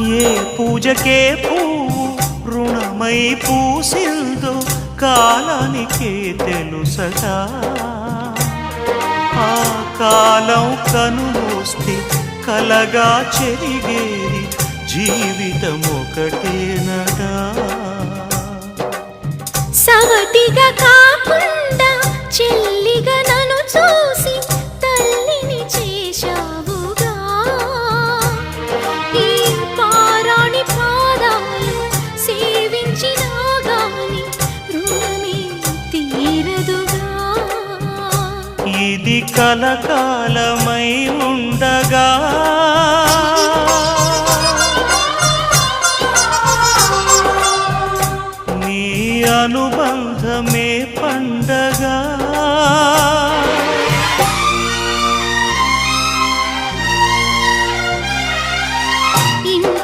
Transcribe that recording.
ఏ పూజకే పువ్వు రుణమై పూసిందో కాలానికే తెలుసగా. ఆ కాలం కనుమూస్తే కలగా చెరిగేది జీవితం ఒకటేనగా. సవతిగా కాకుండా చెల్లిగా నన్ను చూసి తల్లిని చేశావుగా. ఈ పారాణి పాదాలు సేవించినా గాని రుణమే తీరదుగా. ఇది కలకాలమై ఉండగా